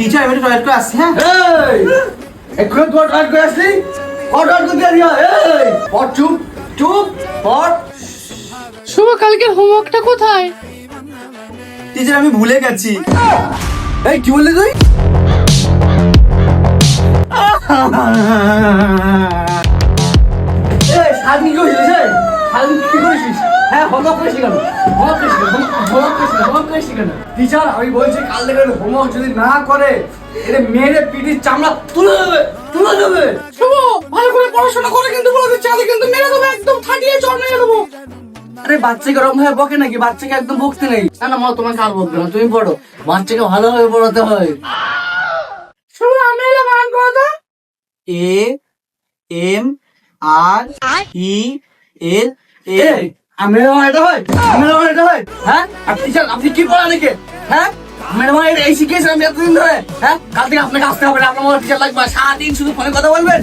Teacher এবারে toilet করে আসছি। হ্যাঁ এখন তোর টয়লেট করে আসলি অর্ডার করতে দিয়া। এই পড়, চুপ চুপ পড়। শুভ কালকের হোমওয়ার্কটা কোথায়? টিচার আমি ভুলে গেছি। এই কি বললি তুই? এই সারাদিন কি করেছিস? সারাদিন কি করেছিস? হ্যাঁ হোমওয়ার্ক করেছিস কেন? হোমওয়ার্ক করেছিস কেন? টিচার আমি বলছি কাল থেকে হোমওয়ার্ক যদি না করে এটা মেরে পিটির চামড়া তুলে দেবে। শুভ ভালো করে পড়াশোনা করে কিন্তু বলে দিচ্ছি, আমি কিন্তু মেরে দেবো, একদম ফাটিয়ে চড় মেরে দেবো। আরে বাচ্চাকে ওরকম ভাবে বকে নাকি? বাচ্চাকে একদম বকতে নেই। না মা তোমাকে আর বকবে না, তুমি পড়ো। বাচ্চাকে ভালোভাবে পড়াতে হয়। শুভ আমি এলে মান করে দাও। এ এম আর ই এল এ এটা হয়? হ্যাঁ আপনি কি পড়া নাকি? হ্যাঁ ম্যাডাম এই শিখিয়েছেন আমি এতদিন ধরে। হ্যাঁ কাল থেকে আপনাকে আসতে হবে না, আপনার টিচার লাগবে। সারাদিন শুধু ফোনে কথা বলবেন।